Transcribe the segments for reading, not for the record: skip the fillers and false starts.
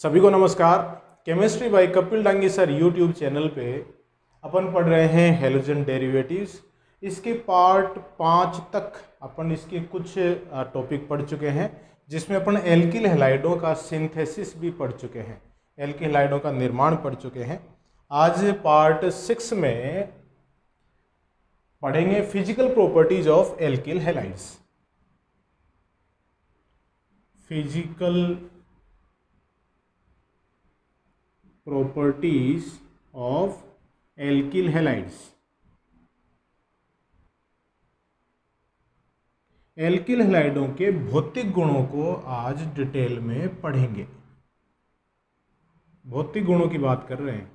सभी को नमस्कार। Chemistry bye Kapil Dangi sir YouTube channel पे अपन पढ़ रहे हैं हैलोजन डेरिवेटिव्स। इसके पार्ट 5 तक अपन इसके कुछ टॉपिक पढ़ चुके हैं, जिसमें अपन एल्किल हैलाइडों का सिंथेसिस भी पढ़ चुके हैं, एल्किल हैलाइडों का निर्माण पढ़ चुके हैं। आज पार्ट 6 में पढ़ेंगे physical properties of alkyl halides. Physical properties of alkyl halides. Alkyl हैलाइडों के भौतिक गुणों को आज डिटेल में पढ़ेंगे। भौतिक गुणों की बात कर रहे हैं।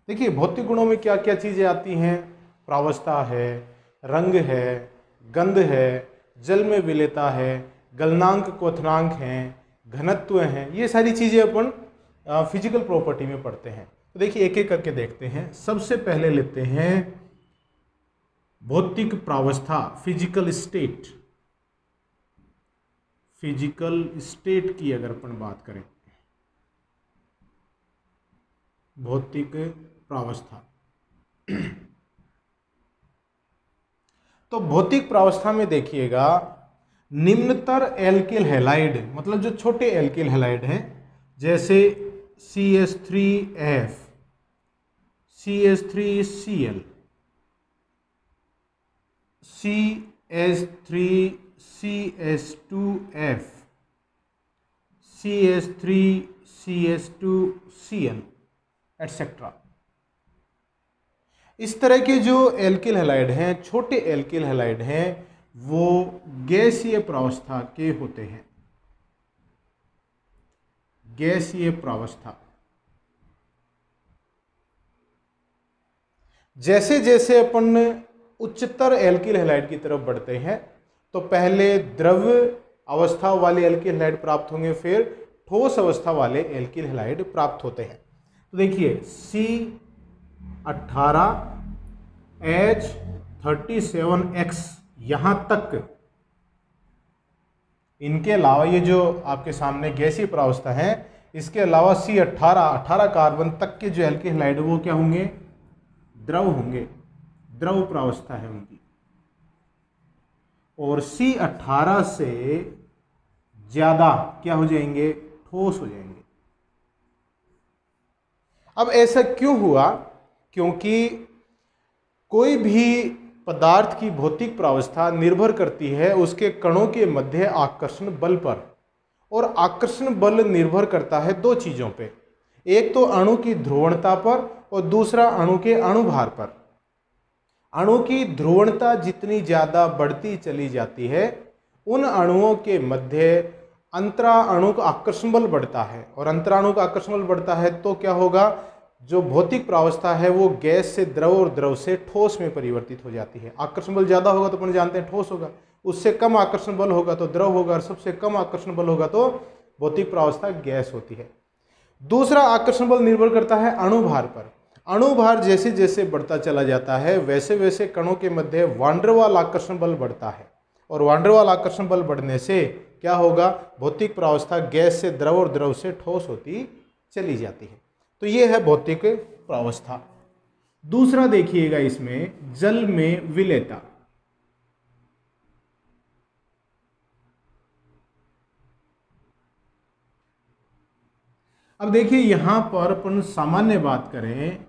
देखिए, भौतिक गुणों में क्या क्या चीजें आती हैं। प्रावस्था है, रंग है, गंध है, जल में विलेयता है, गलनांक क्वथनांक हैं, घनत्व हैं। ये सारी चीजें अपन फिजिकल प्रॉपर्टी में पढ़ते हैं। तो देखिए, एक एक करके देखते हैं। सबसे पहले लेते हैं भौतिक प्रावस्था, फिजिकल स्टेट। फिजिकल स्टेट की अगर अपन बात करें, भौतिक प्रावस्था, तो भौतिक प्रावस्था में देखिएगा, निम्नतर एल्किल हैलाइड, मतलब जो छोटे एल्किल हैलाइड हैं, जैसे CH3F, CH3Cl, CH3CH2F, CH3CH2Cl etcetera. इस तरह के जो एल्किल हैलाइड हैं, छोटे एल्किल हैलाइड हैं, वो गैसीय प्रावस्था के होते हैं। गैसीय प्रावस्था। जैसे जैसे अपन उच्चतर एल्किल हैलाइड की तरफ बढ़ते हैं, तो पहले द्रव अवस्था वाले एल्किल हैलाइड प्राप्त होंगे, फिर ठोस अवस्था वाले एल्किल हैलाइड प्राप्त होते हैं। तो देखिए, C18H37X यहां तक, इनके अलावा ये जो आपके सामने गैसीय प्रावस्था है, इसके अलावा C18 कार्बन तक के जो एल्किल हैलाइड वो क्या होंगे? द्रव होंगे, द्रव प्रावस्था है उनकी। और C18 से ज्यादा क्या हो जाएंगे? ठोस हो जाएंगे। अब ऐसा क्यों हुआ? क्योंकि कोई भी पदार्थ की भौतिक प्रावस्था निर्भर करती है उसके कणों के मध्य आकर्षण बल पर, और आकर्षण बल निर्भर करता है दो चीजों पे, एक तो अणु की ध्रुवणता पर और दूसरा अणु के अणुभार पर। अणु की ध्रुवणता जितनी ज्यादा बढ़ती चली जाती है, उन अणुओं के मध्य अंतराणु का आकर्षण बल बढ़ता है, और अंतराणु का आकर्षण बल बढ़ता है तो क्या होगा? जो भौतिक प्रावस्था है वो गैस से द्रव और द्रव से ठोस में परिवर्तित हो जाती है। आकर्षण बल ज्यादा होगा तो अपन जानते हैं ठोस होगा, उससे कम आकर्षण बल होगा तो द्रव होगा, और सबसे कम आकर्षण बल होगा तो भौतिक प्रावस्था गैस होती है। दूसरा आकर्षण बल निर्भर करता है अणुभार पर। अणुभार जैसे जैसे बढ़ता चला जाता है, वैसे वैसे कणों के मध्य वांडरवाल आकर्षण बल बढ़ता है, और वांडरवाल आकर्षण बल बढ़ने से क्या होगा? भौतिक प्रावस्था गैस से द्रव और द्रव से ठोस होती चली जाती है। तो ये है भौतिक प्रावस्था। दूसरा देखिएगा, इसमें जल में विलेयता। अब देखिए, यहां पर अपन सामान्य बात करें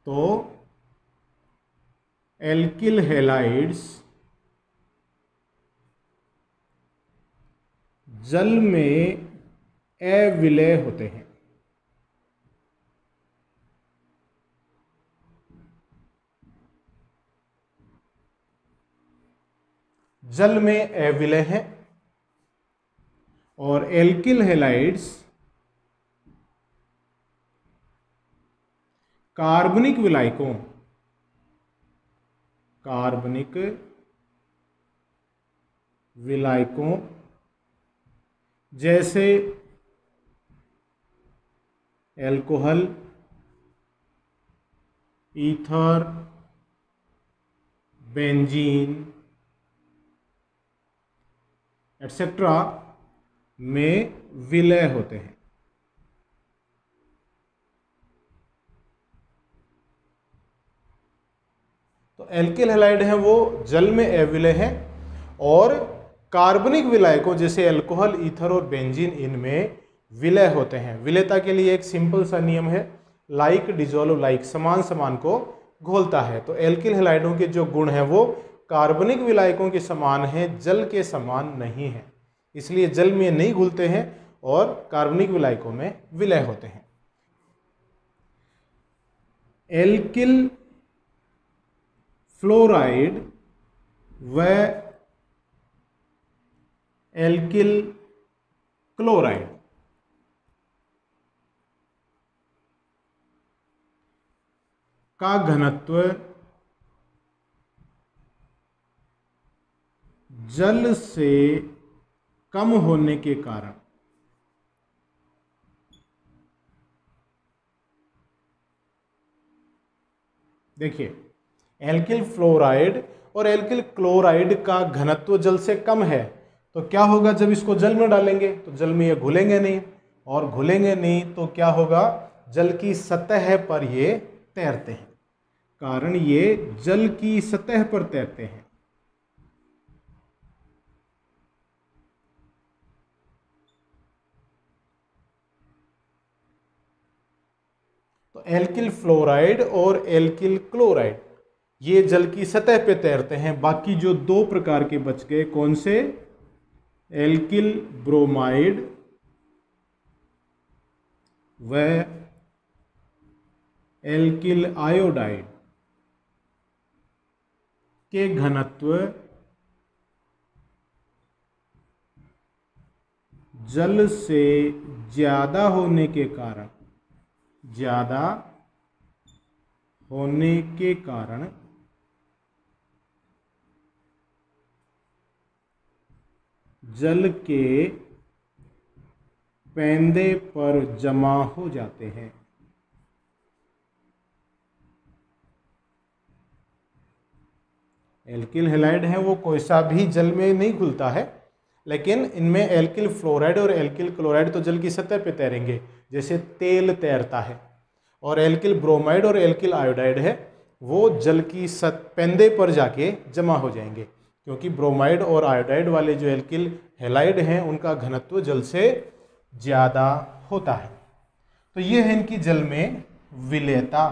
तो एल्किल हैलाइड्स जल में अविलेय होते हैं। जल में अविलेय है, और एल्किल हैलाइड्स कार्बनिक विलायकों, कार्बनिक विलायकों जैसे एल्कोहल, ईथर, बेंजीन एटसेट्रा में विलय होते हैं। तो एल्किल हैलाइड हैं वो जल में अविलय हैं, और कार्बनिक विलायकों जैसे अल्कोहल, ईथर और बेंजीन इनमें विलय होते हैं। विलयता के लिए एक सिंपल सा नियम है, लाइक डिजोल्व लाइक, समान समान को घोलता है। तो एल्किल हैलाइडों के जो गुण हैं वो कार्बनिक विलायकों के समान हैं, जल के समान नहीं है, इसलिए जल में नहीं घुलते हैं और कार्बनिक विलायकों में विलय होते हैं। एल्किल फ्लोराइड व एल्किल क्लोराइड का घनत्व जल से कम होने के कारण देखिए, एल्किल फ्लोराइड और एल्किल क्लोराइड का घनत्व जल से कम है, तो क्या होगा जब इसको जल में डालेंगे तो जल में ये घुलेंगे नहीं, और घुलेंगे नहीं तो क्या होगा, जल की सतह पर ये तैरते हैं, कारण ये जल की सतह पर तैरते हैं। तो एल्किल फ्लोराइड और एल्किल क्लोराइड ये जल की सतह पे tैरते हैं। बाकी जो दो प्रकार के बच गए, कौन से, एल्किल ब्रोमाइड व एल्किल आयोडाइड के घनत्व जल से ज्यादा होने के कारण जल के पेंदे पर जमा हो जाते हैं। एल्किल हैलाइड है वो कोई सा भी जल में नहीं घुलता है, लेकिन इनमें एल्किल फ्लोराइड और एल्किल क्लोराइड तो जल की सतह पे तैरेंगे जैसे तेल तैरता है, और एल्किल ब्रोमाइड और एल्किल आयोडाइड है वो जल की पेंदे पर जाके जमा हो जाएंगे, क्योंकि ब्रोमाइड और आयोडाइड वाले जो एल्किल हैलाइड हैं उनका घनत्व जल से ज़्यादा होता है। तो ये है इनकी जल में विलयता।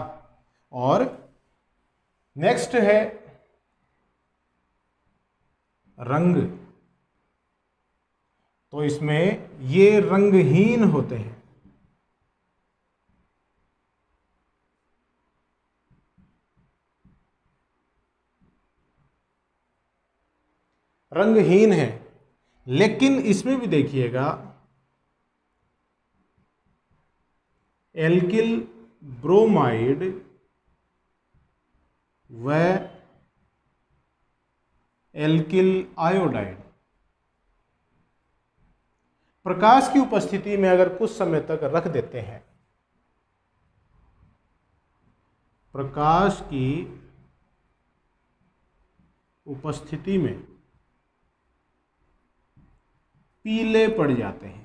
और नेक्स्ट है रंग। तो इसमें ये रंगहीन होते हैं। रंगहीन है, लेकिन इसमें भी देखिएगा एल्किल ब्रोमाइड व एल्किल आयोडाइड प्रकाश की उपस्थिति में अगर कुछ समय तक रख देते हैं, प्रकाश की उपस्थिति में पीले पड़ जाते हैं।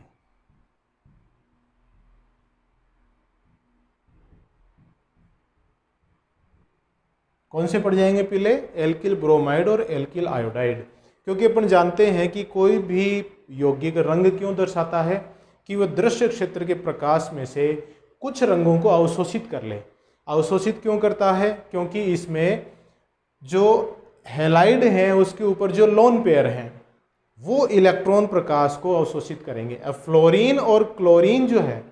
कौन से पड़ जाएंगे पीले? एल्किल ब्रोमाइड और एल्किल आयोडाइड, क्योंकि अपन जानते हैं कि कोई भी यौगिक रंग क्यों दर्शाता है कि वह दृश्य क्षेत्र के प्रकाश में से कुछ रंगों को अवशोषित कर ले। अवशोषित क्यों करता है? क्योंकि इसमें जो हैलाइड है उसके ऊपर जो लोन पेयर हैं वो इलेक्ट्रॉन प्रकाश को अवशोषित करेंगे। अब फ्लोरीन और क्लोरीन जो है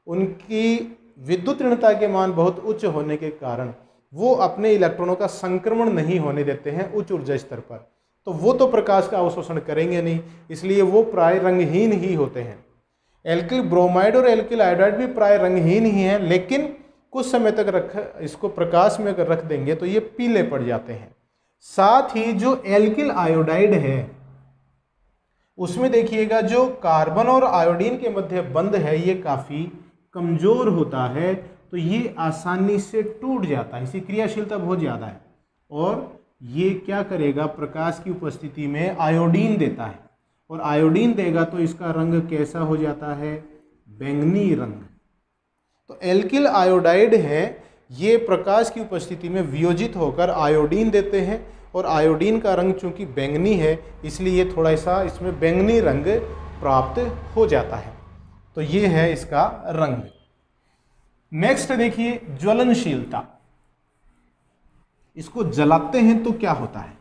उनकी विद्युत ऋणता के मान बहुत उच्च होने के कारण वो अपने इलेक्ट्रॉनों का संक्रमण नहीं होने देते हैं उच्च ऊर्जा स्तर पर, तो वो तो प्रकाश का अवशोषण करेंगे नहीं, इसलिए वो प्राय रंगहीन ही होते हैं। एल्किल ब्रोमाइड और एल्किल आयोडाइड भी प्राय रंगहीन ही हैं, लेकिन कुछ समय तक इसको प्रकाश में अगर रख देंगे तो ये पीले पड़ जाते हैं। साथ ही जो एल्किल आयोडाइड है उसमें देखिएगा जो कार्बन और आयोडीन के मध्य बंध है ये काफ़ी कमज़ोर होता है, तो ये आसानी से टूट जाता है, इसकी क्रियाशीलता बहुत ज़्यादा है, और ये क्या करेगा, प्रकाश की उपस्थिति में आयोडीन देता है, और आयोडीन देगा तो इसका रंग कैसा हो जाता है, बैंगनी रंग। तो एल्किल आयोडाइड है, ये प्रकाश की उपस्थिति में वियोजित होकर आयोडीन देते हैं और आयोडीन का रंग चूंकि बैंगनी है इसलिए थोड़ा सा इसमें बैंगनी रंग प्राप्त हो जाता है। तो ये है इसका रंग। नेक्स्ट देखिए ज्वलनशीलता। इसको जलाते हैं तो क्या होता है,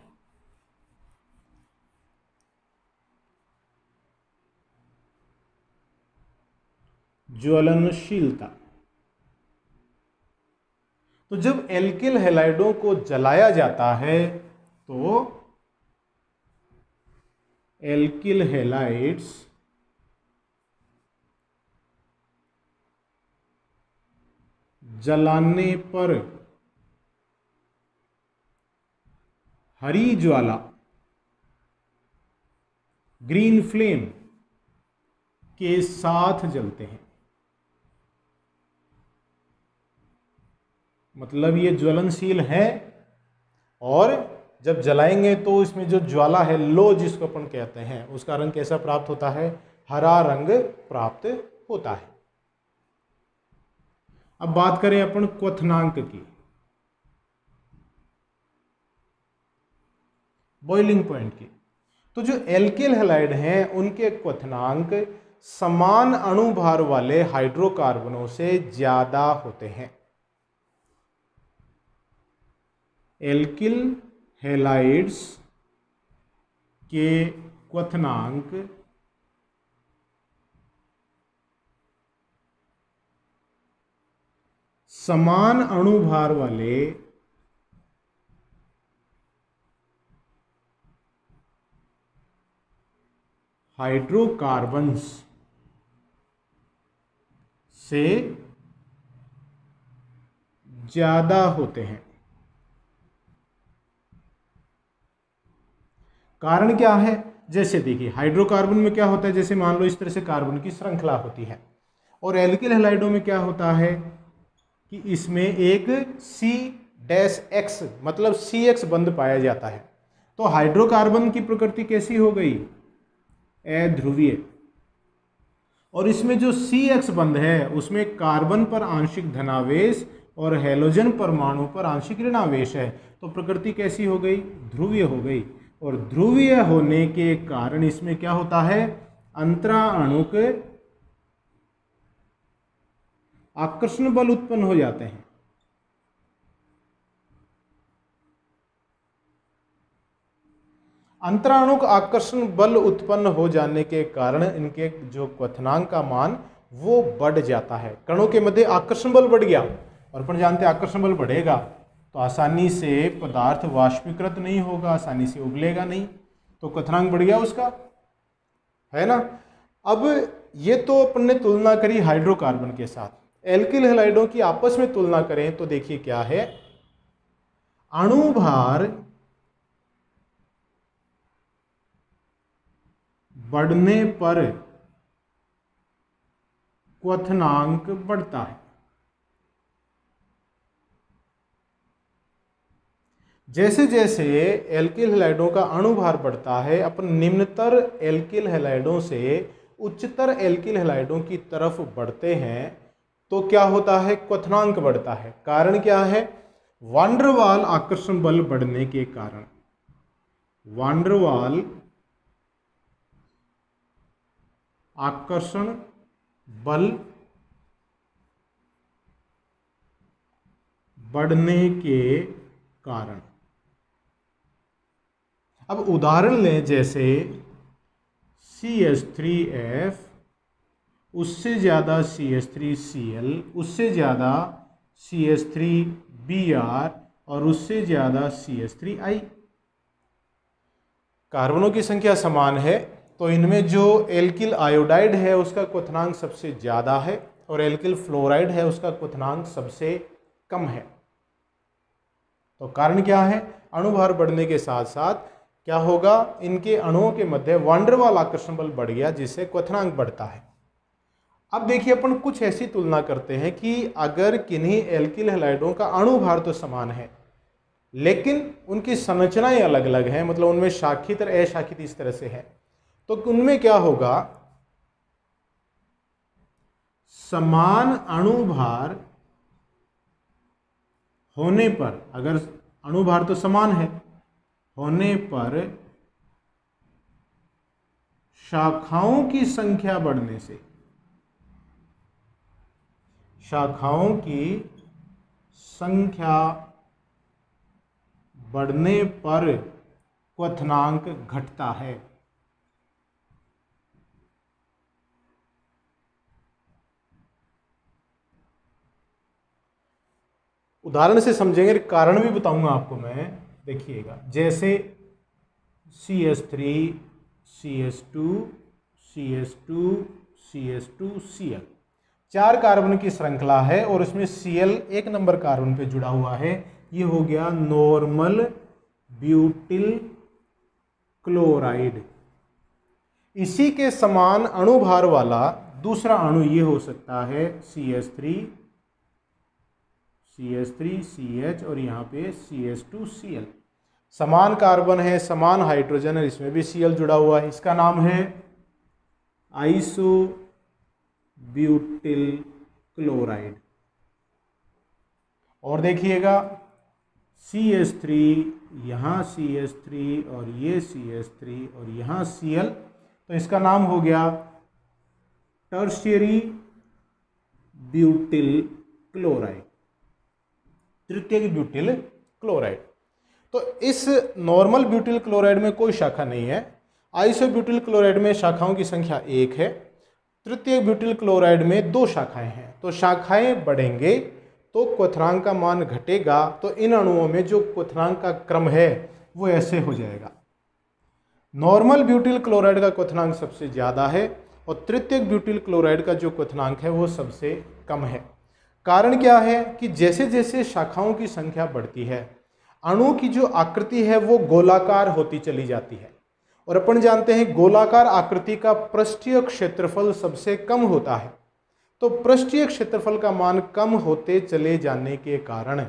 ज्वलनशीलता। तो जब एल्किल हैलाइडों को जलाया जाता है तो एल्किल हैलाइड्स जलाने पर हरी ज्वाला, ग्रीन फ्लेम के साथ जलते हैं। मतलब ये ज्वलनशील है और जब जलाएंगे तो इसमें जो ज्वाला है, लो जिसको अपन कहते हैं, उसका रंग कैसा प्राप्त होता है, हरा रंग प्राप्त होता है। अब बात करें अपन क्वथनांक की, बॉइलिंग पॉइंट की। तो जो एल्किल हैलाइड हैं उनके क्वथनांक समान अणुभार वाले हाइड्रोकार्बनों से ज्यादा होते हैं। एल्किल हैलाइड्स के क्वथनांक समान अणुभार वाले हाइड्रोकार्बन्स से ज्यादा होते हैं। कारण क्या है, जैसे देखिए हाइड्रोकार्बन में क्या होता है, जैसे मान लो इस तरह से कार्बन की श्रृंखला होती है, और एल्किल हैलाइडों में क्या होता है कि इसमें एक C-X मतलब CX बंध पाया जाता है। तो हाइड्रोकार्बन की प्रकृति कैसी हो गई, अध्रुवीय। और इसमें जो CX बंध है उसमें कार्बन पर आंशिक धनावेश और हैलोजन परमाणु पर आंशिक ऋणावेश है। तो प्रकृति कैसी हो गई, ध्रुवीय हो गई। और ध्रुवीय होने के कारण इसमें क्या होता है, अंतराअणुक आकर्षण बल उत्पन्न हो जाते हैं। अंतराणुक आकर्षण बल उत्पन्न हो जाने के कारण इनके जो क्वथनांक का मान वो बढ़ जाता है। कणों के मध्य आकर्षण बल बढ़ गया, और अपन जानते हैं आकर्षण बल बढ़ेगा तो आसानी से पदार्थ वाष्पीकृत नहीं होगा, आसानी से उबलेगा नहीं, तो क्वथनांक बढ़ गया उसका, है ना। अब ये तो अपन ने तुलना करी हाइड्रोकार्बन के साथ। एल्किल हैलाइडों की आपस में तुलना करें तो देखिए क्या है, अणुभार बढ़ने पर क्वथनांक बढ़ता है। जैसे जैसे एल्किल हैलाइडों का अणुभार बढ़ता है, अपन निम्नतर एल्किल हैलाइडों से उच्चतर एल्किल हैलाइडों की तरफ बढ़ते हैं तो क्या होता है, क्वथनांक बढ़ता है। कारण क्या है, वान डेर वाल आकर्षण बल बढ़ने के कारण, वान डेर वाल आकर्षण बल बढ़ने के कारण। अब उदाहरण लें, जैसे CH3F, उससे ज़्यादा CH3Cl, उससे ज़्यादा CH3Br और उससे ज़्यादा CH3I। कार्बनों की संख्या समान है तो इनमें जो एल्किल आयोडाइड है उसका क्वथनांक सबसे ज़्यादा है और एल्किल फ्लोराइड है उसका क्वथनांक सबसे कम है। तो कारण क्या है, अणुभार बढ़ने के साथ साथ क्या होगा, इनके अणुओं के मध्य वान डेर वाल आकर्षण बल बढ़ गया जिससे क्वथनांक बढ़ता है। अब देखिए अपन कुछ ऐसी तुलना करते हैं कि अगर किन्हीं एल्किल हैलाइडों का अणुभार तो समान है लेकिन उनकी संरचनाएं अलग अलग हैं, मतलब उनमें शाखित और अशाखित इस तरह से है, तो उनमें क्या होगा, समान अणुभार होने पर, अगर अणुभार तो समान है, होने पर शाखाओं की संख्या बढ़ने से, शाखाओं की संख्या बढ़ने पर क्वथनांक घटता है। उदाहरण से समझेंगे, कारण भी बताऊंगा आपको मैं, देखिएगा। जैसे CH3 CH2 CH2 CH2 Cl, 4 carbon की श्रृंखला है और इसमें Cl 1 नंबर कार्बन पे जुड़ा हुआ है। ये हो गया नॉर्मल ब्यूटिल क्लोराइड। इसी के समान अणुभार वाला दूसरा अणु ये हो सकता है CH3 CH और यहाँ पे CH2Cl। समान कार्बन है, समान हाइड्रोजन है, इसमें भी Cl जुड़ा हुआ है। इसका नाम है आइसो ब्यूटिल क्लोराइड। और देखिएगा CH3, यहाँ CH3 और ये CH3 और यहाँ Cl, तो इसका नाम हो गया टर्शियरी ब्यूटिल क्लोराइड, तृतीयक ब्यूटिल क्लोराइड। तो इस नॉर्मल ब्यूटिल क्लोराइड में कोई शाखा नहीं है। आइसो ब्यूटिल क्लोराइड में शाखाओं की संख्या 1 है। तृतीयक ब्यूटिल क्लोराइड में 2 शाखाएं हैं। तो शाखाएं बढ़ेंगे तो क्वथनांक का मान घटेगा। तो इन अणुओं में जो क्वथनांक का क्रम है वो ऐसे हो जाएगा, नॉर्मल ब्यूटिल क्लोराइड का क्वथनांक सबसे ज़्यादा है और तृतीयक ब्यूटिल क्लोराइड का जो क्वथनांक है वो सबसे कम है। कारण क्या है कि जैसे जैसे शाखाओं की संख्या बढ़ती है, अणु की जो आकृति है वो गोलाकार होती चली जाती है। और अपन जानते हैं गोलाकार आकृति का पृष्ठीय क्षेत्रफल सबसे कम होता है। तो पृष्ठीय क्षेत्रफल का मान कम होते चले जाने के कारण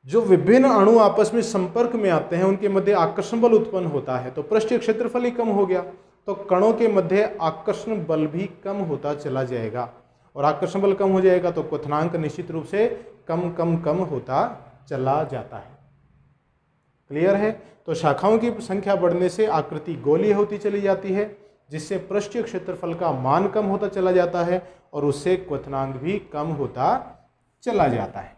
जो विभिन्न अणु आपस में संपर्क में आते हैं उनके मध्य आकर्षण बल उत्पन्न होता है। तो पृष्ठीय क्षेत्रफल ही कम हो गया तो कणों के मध्य आकर्षण बल भी कम होता चला जाएगा। और आकर्षण बल कम हो जाएगा तो क्वथनांक निश्चित रूप से कम होता चला जाता है। क्लियर है? तो शाखाओं की संख्या बढ़ने से आकृति गोलीय होती चली जाती है, जिससे पृष्ठीय क्षेत्रफल का मान कम होता चला जाता है और उससे क्वथनांक भी कम होता चला जाता है।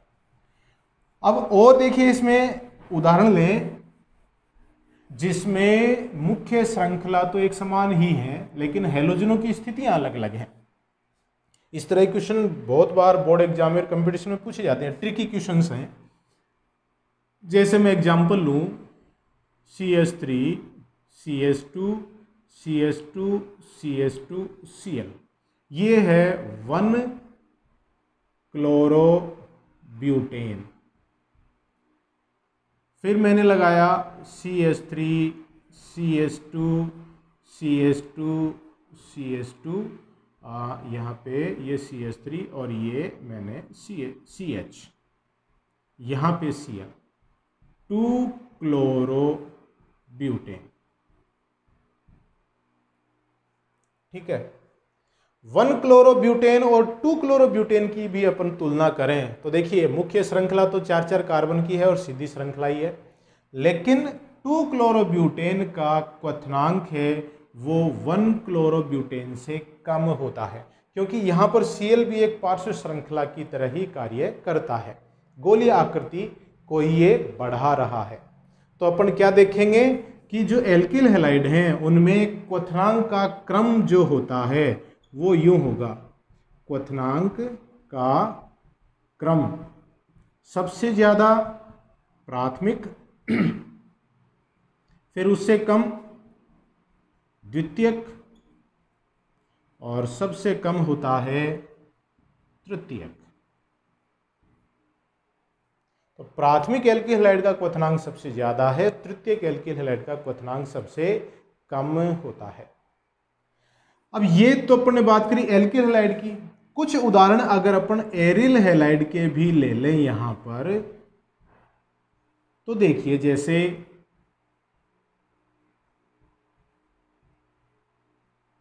अब और देखिए, इसमें उदाहरण लें जिसमें मुख्य श्रृंखला तो एक समान ही है लेकिन हैलोजनों की स्थितियां अलग अलग हैं। इस तरह के क्वेश्चन बहुत बार बोर्ड एग्जाम में कंपटीशन में पूछे जाते हैं, ट्रिकी क्वेश्चंस हैं। जैसे मैं एग्जांपल लूं, CH3 CH2 CH2 CH2 Cl, ये है 1 क्लोरोब्यूटेन। फिर मैंने लगाया CH3 CH2 CH2 CH2, यहाँ पे ये CH3 और ये मैंने CH, यहाँ पे Cl, 2 क्लोरोब्यूटेन। ठीक है, 1 क्लोरोब्यूटेन और 2 क्लोरोब्यूटेन की भी अपन तुलना करें तो देखिए मुख्य श्रृंखला तो 4 कार्बन की है और सीधी श्रृंखला ही है, लेकिन 2 क्लोरोब्यूटेन का क्वथनांक है वो 1 क्लोरोब्यूटेन से कम होता है, क्योंकि यहाँ पर Cl भी एक पार्श्व श्रृंखला की तरह ही कार्य करता है, गोलीय आकृति को ये बढ़ा रहा है। तो अपन क्या देखेंगे कि जो एल्किल हैलाइड हैं उनमें क्वथनांक का क्रम जो होता है वो यूं होगा, क्वथनांक का क्रम सबसे ज्यादा प्राथमिक, फिर उससे कम द्वितीयक और सबसे कम होता है तृतीयक। तो प्राथमिक एल्किल हैलाइड का क्वथनांक सबसे ज्यादा है, तृतीयक एल्किल हैलाइड का क्वथनांक सबसे कम होता है। अब ये तो अपन ने बात करी एल्किल हैलाइड की। कुछ उदाहरण अगर अपन एरिल हैलाइड के भी ले लें यहां पर, तो देखिए जैसे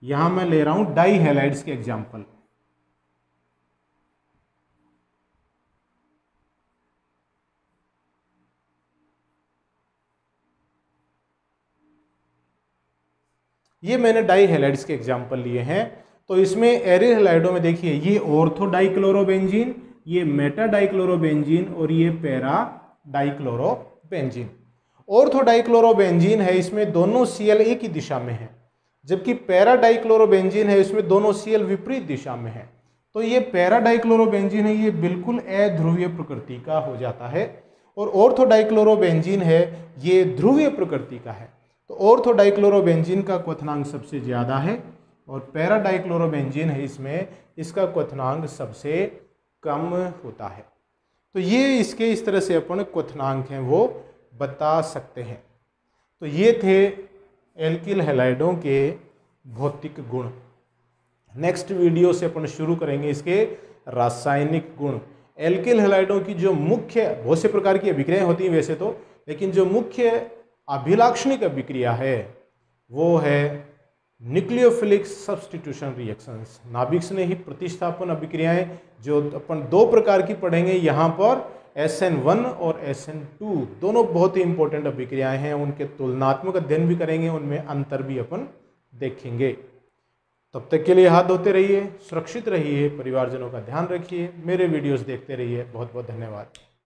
यहां मैं ले रहा हूं डाई हैलाइड्स के एग्जाम्पल। ये मैंने डाई हैलाइड्स के एग्जाम्पल लिए हैं। तो इसमें एरिल हैलाइडों में देखिए, ये ऑर्थो डाइक्लोरोबेंजीन, ये मेटा डाइक्लोरोबेंजीन और ये पैरा डाइक्लोरोबेंजीन। ऑर्थो डाइक्लोरोबेंजीन है, इसमें दोनों Cl एक ही दिशा में है, जबकि पैरा डाइक्लोरोबेंजीन है, इसमें दोनों Cl विपरीत दिशा में है। तो ये पैरा डाइक्लोरोबेंजीन है, ये बिल्कुल अध्रुवीय प्रकृति का हो जाता है, और ऑर्थो डाइक्लोरोबेंजीन है, ये ध्रुवीय प्रकृति का है। तो ऑर्थो डाइक्लोरोबेंजीन का क्वथनांक सबसे ज़्यादा है, और पैरा डाइक्लोरोबेंजीन है, इसमें इसका क्वथनांक सबसे कम होता है। तो ये इसके इस तरह से अपन क्वथनांक हैं वो बता सकते हैं। तो ये थे एल्किल हैलाइडों के भौतिक गुण। नेक्स्ट वीडियो से अपन शुरू करेंगे इसके रासायनिक गुण। एल्किल हैलाइडों की जो मुख्य, बहुत से प्रकार की अभिक्रियाएं होती हैं वैसे तो, लेकिन जो मुख्य अभिलाक्षणिक अभिक्रिया है वो है न्यूक्लियोफिलिक सब्स्टिट्यूशन रिएक्शंस, नाभिक स्नेही प्रतिस्थापन अभिक्रियाएं, जो अपन दो प्रकार की पढ़ेंगे यहाँ पर, SN1 और SN2, दोनों बहुत ही इंपॉर्टेंट अभिक्रियाएं हैं। उनके तुलनात्मक अध्ययन भी करेंगे, उनमें अंतर भी अपन देखेंगे। तब तक के लिए हाथ धोते रहिए, सुरक्षित रहिए, परिवारजनों का ध्यान रखिए, मेरे वीडियोस देखते रहिए। बहुत बहुत धन्यवाद।